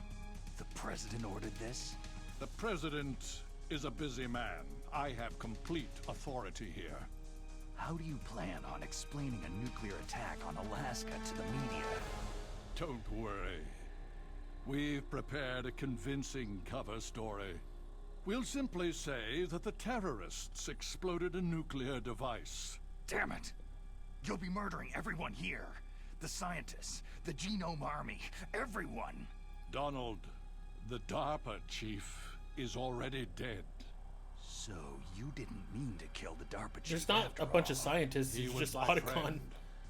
C: The President ordered this?
K: The President is a busy man. I have complete authority here.
C: How do you plan on explaining a nuclear attack on Alaska to the media?
K: Don't worry. We've prepared a convincing cover story. We'll simply say that the terrorists exploded a nuclear device.
C: Damn it! You'll be murdering everyone here. The scientists, the Genome Army, everyone.
K: Donald, the DARPA chief, is already dead.
C: So you didn't mean to kill the DARPA chief
A: There's not
C: after
A: a bunch
C: all.
A: of scientists.
K: He
A: It's
K: was
A: just
K: my
A: Otacon.
K: friend.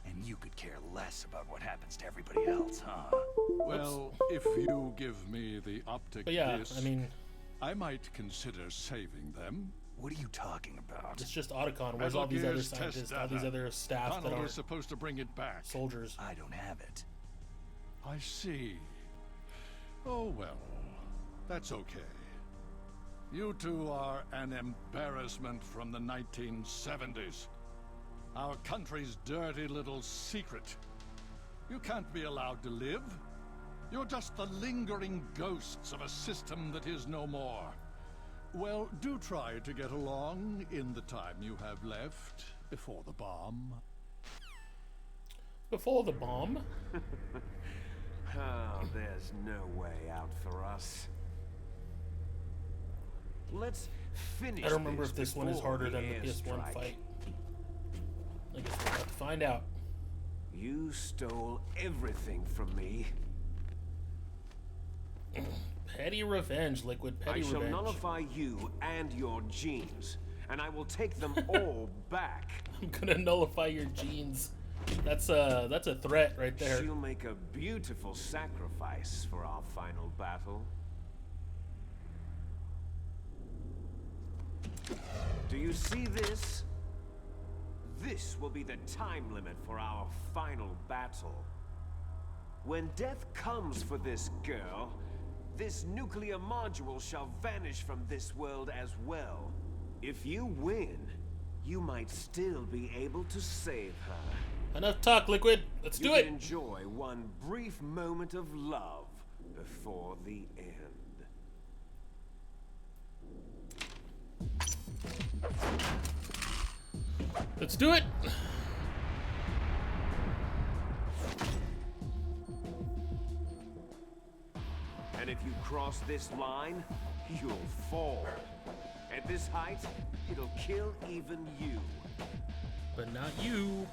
C: And you could care less about what happens to everybody else, huh?
K: Well, if you give me the optic
A: But yeah,
K: disc,
A: I mean,
K: I might consider saving them.
C: What are you talking about?
A: it's just Otacon. Where's
K: Metal
A: all these other
K: Gear's test
A: scientists, all these
K: data.
A: other staff that
K: Donald
A: aren't
K: is supposed to bring it back.
A: soldiers?
C: I don't have it.
K: I see. Oh well, that's okay. You two are an embarrassment from the 1970s. Our country's dirty little secret. You can't be allowed to live. You're just the lingering ghosts of a system that is no more. Well, do try to get along in the time you have left before the bomb.
A: Before the bomb.
F: Oh, there's no way out for us. Let's finish.
A: I don't remember if this one is
F: before
A: harder than the PS1
F: airstrike.
A: fight. I guess we'll have to find out.
F: You stole everything from me.
A: Petty revenge, Liquid. Petty
F: I shall
A: revenge.
F: nullify you and your genes, and I will take them all back.
A: I'm gonna nullify your genes. That's a threat right there.
F: She'll make a beautiful sacrifice for our final battle. Do you see this? This will be the time limit for our final battle. When death comes for this girl, this nuclear module shall vanish from this world as well. If you win, you might still be able to save her.
A: Enough talk, Liquid. Let's do it.
F: Enjoy one brief moment of love before the end.
A: Let's do it.
F: And if you cross this line, you'll fall. At this height, it'll kill even you.
A: But not you.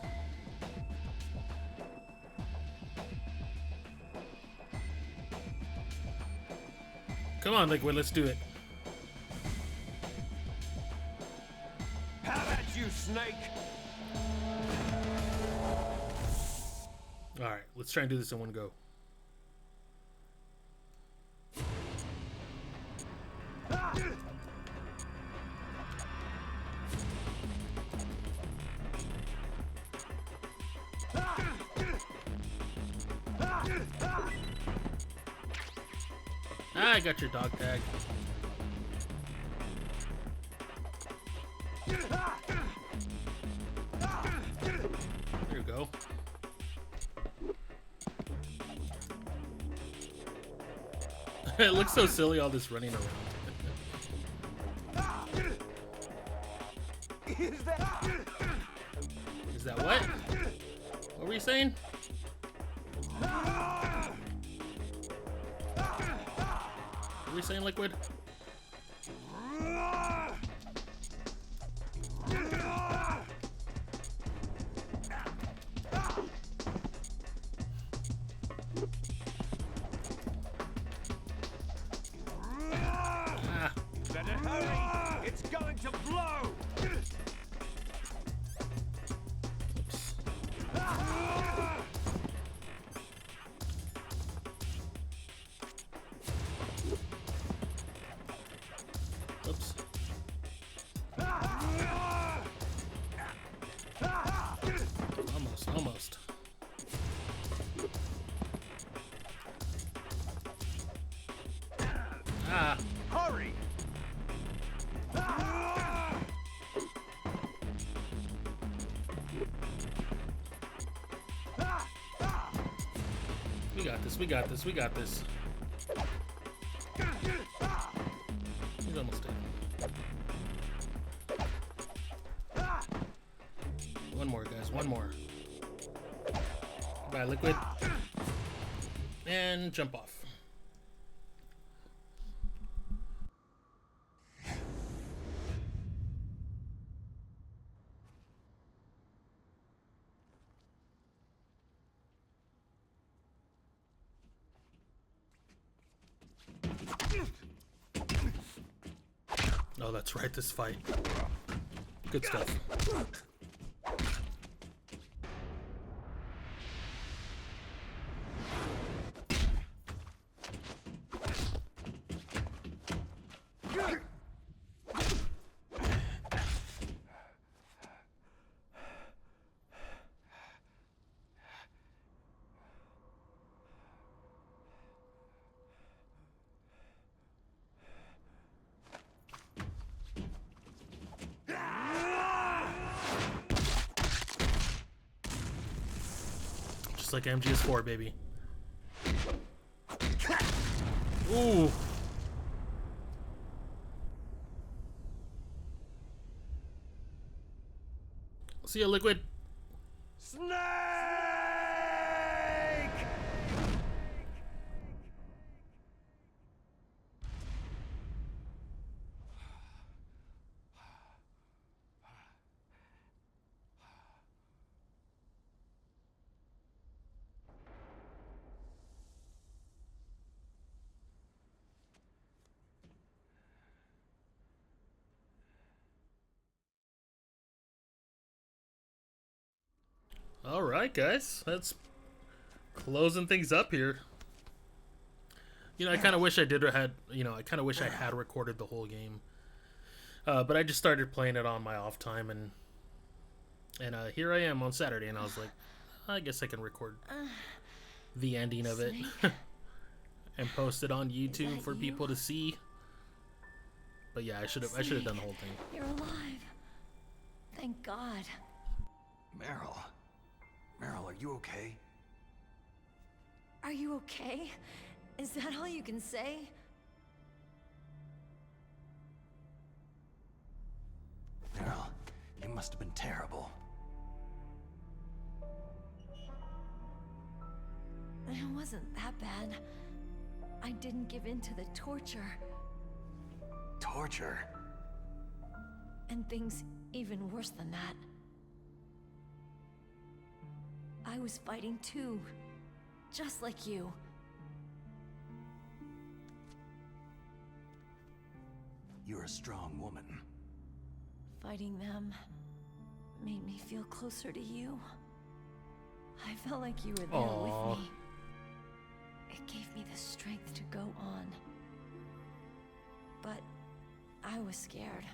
A: Come on, Liquid, let's do it.
F: How about you, Snake?
A: Alright, let's try and do this in one go. I got your dog tag. There you go. It looks so silly, all this running around. Is that what? What were you saying? What were you saying, Liquid?
F: Better hurry! It's going to blow!
A: Oops. Almost. Ah.
F: Hurry!
A: We got this. He's almost dead. One more, guys, one more. Goodbye, Liquid. And jump off. Oh, that's right, this fight. Good stuff. Just like MGS4, baby. Ooh. See ya, Liquid.
F: Snake!
A: All right, guys, that's closing things up here. You know, I kind of wish I had recorded the whole game, but I just started playing it on my off time, and here I am on Saturday, and I was like, I guess I can record the ending of it and post it on YouTube for people to see. But yeah, I should have done the whole thing.
J: You're alive. Thank God.
C: Meryl, are you okay?
J: Are you okay? Is that all you can say?
C: Meryl, you must have been terrible.
J: It wasn't that bad. I didn't give in to the torture.
C: Torture?
J: And things even worse than that. I was fighting too. Just like you.
C: You're a strong woman.
J: Fighting them made me feel closer to you. I felt like you were there with me. It gave me the strength to go on. But I was scared.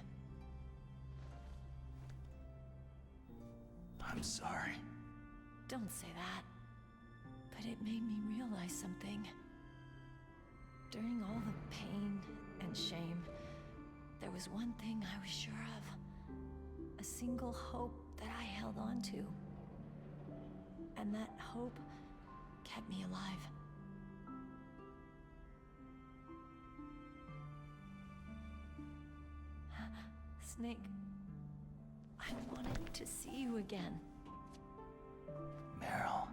C: I'm sorry.
J: Don't say that. But it made me realize something. During all the pain and shame, there was one thing I was sure of. A single hope that I held on to. And that hope kept me alive. Snake, I wanted to see you again.
C: Meryl.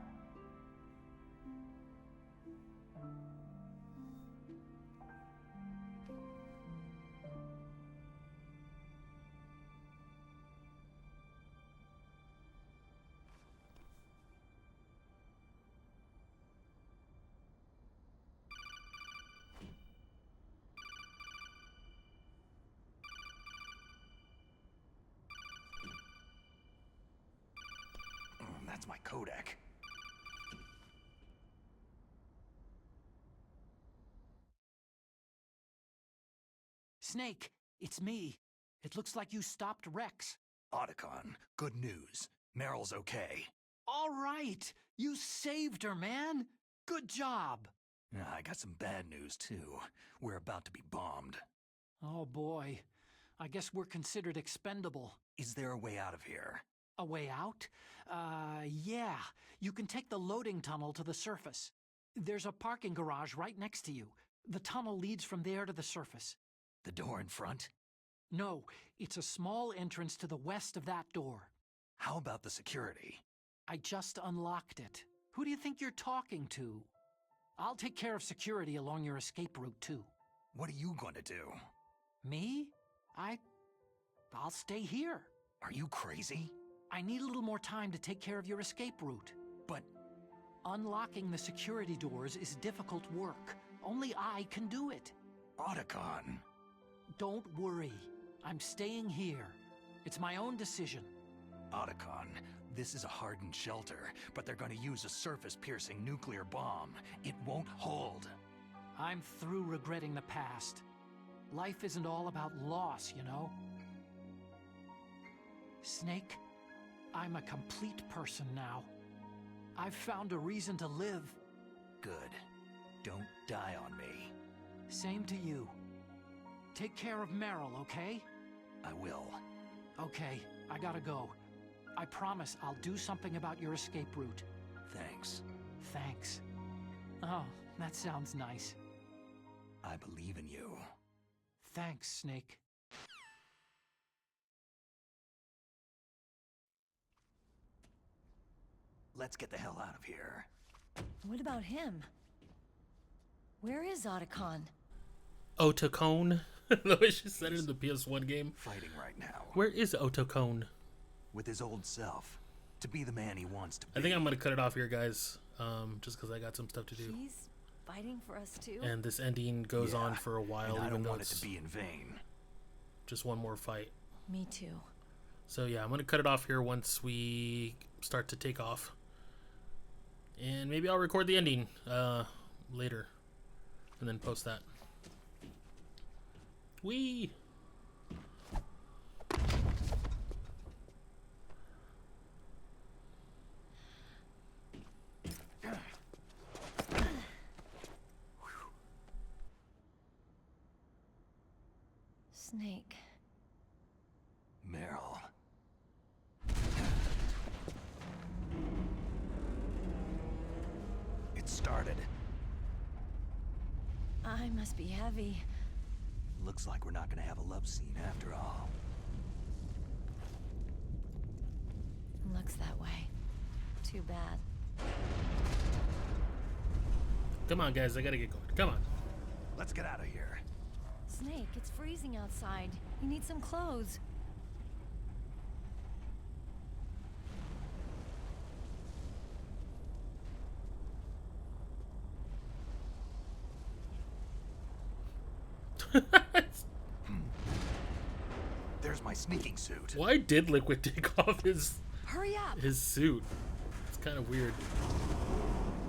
C: That's my codec.
G: Snake, it's me. It looks like you stopped Rex.
C: Otacon, good news. Meryl's okay.
G: All right. You saved her, man. Good job.
C: I got some bad news, too. We're about to be bombed.
G: Oh, boy. I guess we're considered expendable.
C: Is there a way out of here?
G: A way out? Yeah. You can take the loading tunnel to the surface. There's a parking garage right next to you. The tunnel leads from there to the surface.
C: The door in front?
G: No, it's a small entrance to the west of that door.
C: How about the security?
G: I just unlocked it. Who do you think you're talking to? I'll take care of security along your escape route, too.
C: What are you going to do?
G: Me? I'll stay here.
C: Are you crazy?
G: I need a little more time to take care of your escape route.
C: But
G: unlocking the security doors is difficult work. Only I can do it.
C: Otacon.
G: Don't worry. I'm staying here. It's my own decision.
C: Otacon, this is a hardened shelter, but they're going to use a surface-piercing nuclear bomb. It won't hold.
G: I'm through regretting the past. Life isn't all about loss, you know? Snake, I'm a complete person now. I've found a reason to live.
C: Good. Don't die on me.
G: Same to you. Take care of Meryl, okay?
C: I will.
G: Okay, I gotta go. I promise I'll do something about your escape route.
C: Thanks.
G: Thanks. Oh, that sounds nice.
C: I believe in you.
G: Thanks, Snake.
C: Let's get the hell out of here.
J: What about him? Where is Otacon?
A: Otacon? The way she said it in the PS1 game.
C: Fighting right now.
A: Where is Otacon?
C: With his old self. To be the man he wants to be.
A: I think I'm going to cut it off here, guys. Just because I got some stuff to do.
J: He's fighting for us too?
A: And this ending goes on for a while.
C: And I don't
A: even though
C: want it
A: it's
C: to be in vain.
A: just one more fight.
J: Me too.
A: So yeah, I'm going to cut it off here once we start to take off. And maybe I'll record the ending later and then post that. Whee!
J: Snake.
C: Meryl. It started.
J: I must be heavy.
C: Looks like we're not gonna have a love scene after all.
J: Looks that way. Too bad.
A: Come on, guys, I gotta get going. Come on.
C: Let's get out of here.
J: Snake, it's freezing outside. You need some clothes.
C: There's my sneaking suit.
A: Why did Liquid take off
J: Hurry up!
A: his suit? It's kind of weird.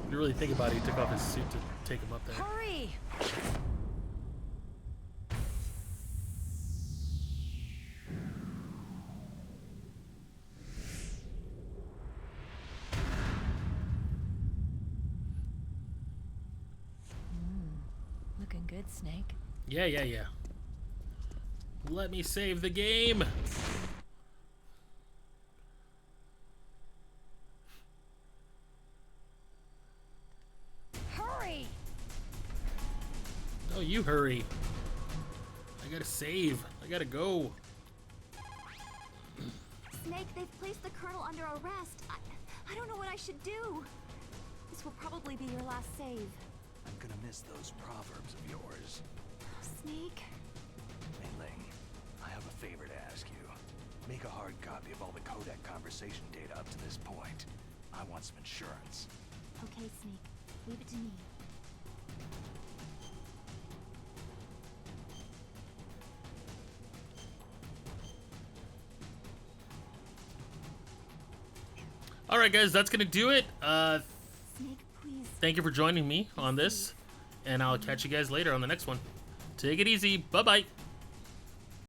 A: If you really think about it, he took off his suit to take him up there.
J: Hurry! Looking good, Snake.
A: Yeah. Let me save the game.
J: Hurry!
A: Oh, you hurry. I gotta save. I gotta go.
L: Snake, they've placed the Colonel under arrest. I don't know what I should do. This will probably be your last save.
C: I'm gonna miss those proverbs of yours.
L: Snake?
C: Mei Ling, I have a favor to ask you. Make a hard copy of all the codec conversation data up to this point. I want some insurance.
L: Okay, Snake. Leave it to me.
A: All right, guys, that's gonna do it.
L: Snake, please.
A: Thank you for joining me on this, and I'll catch you guys later on the next one. Take it easy. Bye-bye.